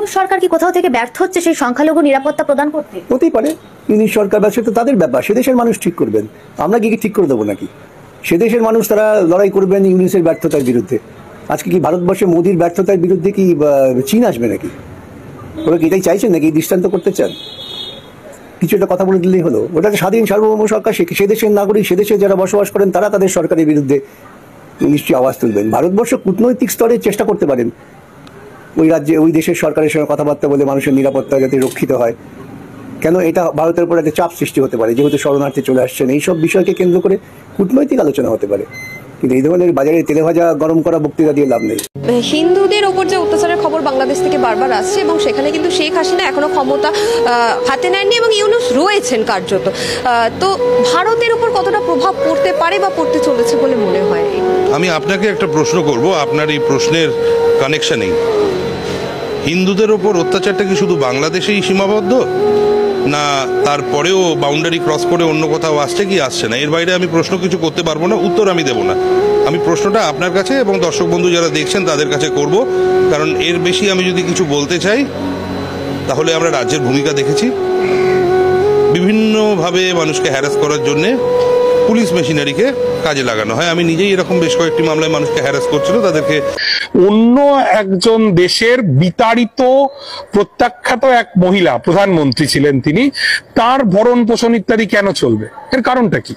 ইউনূস সরকার কি কোথাও থেকে ব্যর্থ হচ্ছে সেই সংখ্যালঘু নিরাপত্তা প্রদান করতে? হতেই পারে। ইউনূস সরকার বা সেটা তাদের ব্যাপার, সে দেশের মানুষ ঠিক করবেন, আমরা কি ঠিক করে দেবো নাকি? সে দেশের মানুষ তারা লড়াই করবেন ইউনূসের ব্যর্থতার বিরুদ্ধে। আজকে কি ভারতবর্ষে মোদির ব্যর্থতার বিরুদ্ধে কি চীন আসবে নাকি? ওরা কি এটাই চাইছেন নাকি, দৃষ্টান্ত করতে চান? কিছু একটা কথা বলে দিলেই হলো। ওটা স্বাধীন সার্বভৌম সরকার, সে দেশের নাগরিক, সে দেশে যারা বসবাস করেন তারা তাদের সরকারের বিরুদ্ধে নিশ্চয়ই আওয়াজ তুলবেন। ভারতবর্ষ কূটনৈতিক স্তরে চেষ্টা করতে পারেন ওই রাজ্যে ওই দেশের সরকারের সঙ্গে কথাবার্তা বলে মানুষের নিরাপত্তা যাতে রক্ষিত হয়। কেন এটা ভারতের উপর একটা চাপ সৃষ্টি হতে পারে, যেহেতু শরণার্থী চলে আসছেন, এইসব বিষয়কে কেন্দ্র করে কূটনৈতিক আলোচনা হতে পারে। কিন্তু এই ধরনের বাজারে তেলে ভাজা গরম করা বক্তৃতা দিয়ে লাভ নেই। হিন্দুদের ওপর যে অত্যাচারের খবর বাংলাদেশ থেকে বারবার আসছে এবং সেখানে কিন্তু শেখ হাসিনা এখনো ক্ষমতা হাতে নেননি এবং ইউনূস রয়েছেন কার্যত, তো ভারতের উপর কতটা প্রভাব পড়তে পারে বা পড়তে চলেছে বলে মনে হয়? আমি আপনাকে একটা প্রশ্ন করব, আপনার এই প্রশ্নের কানেকশনেই হিন্দুদের ওপর অত্যাচারটা কি শুধু বাংলাদেশেই সীমাবদ্ধ, না তারপরেও বাউন্ডারি ক্রস করে অন্য কোথাও আসছে কি আসছে না? এর বাইরে আমি প্রশ্ন কিছু করতে পারবো না, উত্তর আমি দেবো না। আমি প্রশ্নটা আপনার কাছে এবং দর্শক বন্ধু যারা দেখছেন তাদের কাছে করব, কারণ এর বেশি আমি যদি কিছু বলতে চাই তাহলে আমরা রাজ্যের ভূমিকা দেখেছি। বিভিন্নভাবে মানুষকে হ্যারাস করার জন্যে পুলিশ মেশিনারিকে কাজে লাগানো হয়। আমি নিজেই এরকম বেশ কয়েকটি মামলায় মানুষকে হ্যারাস করছিল, তাদেরকে অন্য একজন দেশের বিতাড়িত প্রত্যাখ্যাত এক মহিলা প্রধানমন্ত্রী ছিলেন, তিনি, তার ভরণ পোষণ ইত্যাদি কেন চলবে? এর কারণটা কি?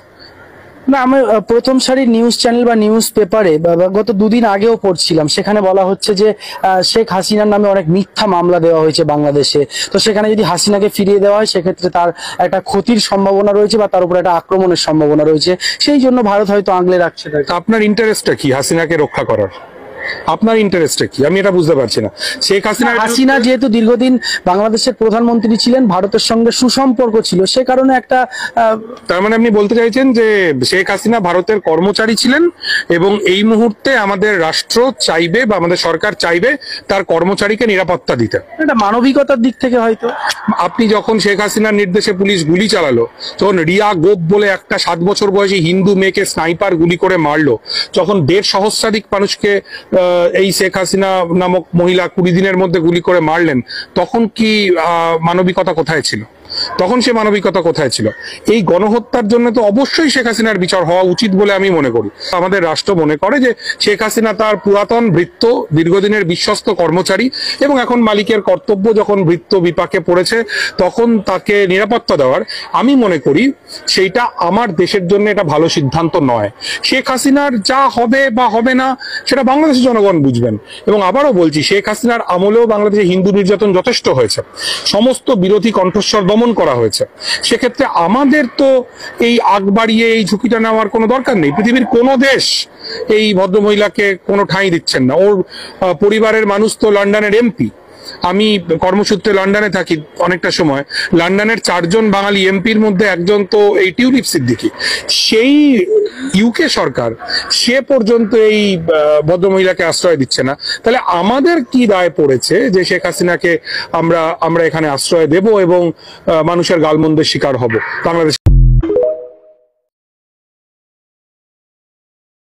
না, আমি প্রথম সারির নিউজ চ্যানেল বা নিউজ পেপারে গত দুদিন আগেও পড়ছিলাম, সেখানে বলা হচ্ছে যে শেখ হাসিনার নামে অনেক মিথ্যা মামলা দেওয়া হয়েছে বাংলাদেশে। তো সেখানে যদি হাসিনাকে ফিরিয়ে দেওয়া হয় সেক্ষেত্রে তার একটা ক্ষতির সম্ভাবনা রয়েছে বা তার উপর একটা আক্রমণের সম্ভাবনা রয়েছে, সেই জন্য ভারত হয়তো আগলে রাখছে। আপনার ইন্টারেস্টটা কি হাসিনাকে রক্ষা করার? আপনার ইন্টারেস্টটা কি আমি এটা বুঝতে পারছি না। শেখ হাসিনা যেহেতু দীর্ঘদিন বাংলাদেশের প্রধানমন্ত্রী ছিলেন, ভারতের সঙ্গে সুসম্পর্ক ছিল, সে কারণে একটা, তার মানে আপনি বলতে চাইছেন যে শেখ হাসিনা ভারতের কর্মচারী ছিলেন এবং এই মুহূর্তে আমাদের রাষ্ট্র চাইবে বা আমাদের সরকার চাইবে তার কর্মচারীকে নিরাপত্তা দিতে। এটা মানবিকতার দিক থেকে হয়তো। আপনি যখন শেখ হাসিনার নির্দেশে পুলিশ গুলি চালালো, তখন রিয়া গোপ বলে একটা 7 বছর বয়সী হিন্দু মেয়েকে স্নাইপার গুলি করে মারলো, যখন 1.5 সহস্রাধিক মানুষকে এই শেখ হাসিনা নামক মহিলা 20 দিনের মধ্যে গুলি করে মারলেন, তখন কি মানবিকতা কোথায় ছিল? তখন সে মানবিকতা কোথায় ছিল? এই গণহত্যার জন্য তো অবশ্যই শেখ হাসিনার বিচার হওয়া উচিত বলে আমি মনে করি। আমাদের রাষ্ট্র মনে করে যে শেখ হাসিনা তার পুরাতন ভৃত্য, দীর্ঘদিনের বিশ্বস্ত কর্মচারী, এবং এখন মালিকের কর্তব্য যখন ভৃত্য বিপাকে পড়েছে তখন তাকে নিরাপত্তা দেওয়ার, আমি মনে করি সেইটা আমার দেশের জন্য এটা ভালো সিদ্ধান্ত নয়। শেখ হাসিনার যা হবে বা হবে না সেটা বাংলাদেশের জনগণ বুঝবেন। এবং আবারও বলছি, শেখ হাসিনার আমলেও বাংলাদেশে হিন্দু নির্যাতন যথেষ্ট হয়েছে, সমস্ত বিরোধী কণ্ঠস্বর দমন করা হয়েছে। সেক্ষেত্রে আমাদের তো এই আগ বাড়িয়ে এই ঝুঁকিটা নেওয়ার কোনো দরকার নেই। পৃথিবীর কোনো দেশ এই ভদ্রমহিলাকে কোনো ঠাঁই দিচ্ছেন না। ওর পরিবারের মানুষ তো লন্ডনের এমপি। আমি কর্মসূত্রে লন্ডনে থাকি অনেকটা সময়। লন্ডনের 4 জন বাঙালি এমপির মধ্যে একজন তো এই টিউলিপ সিদ্দিকী। সেই ইউকে সরকার সে পর্যন্ত এই ভদ্রমহিলাকে আশ্রয় দিচ্ছে না। তাহলে আমাদের কি দায় পড়েছে যে শেখ হাসিনাকে আমরা এখানে আশ্রয় দেব এবং মানুষের গালমন্দের শিকার হব? বাংলাদেশ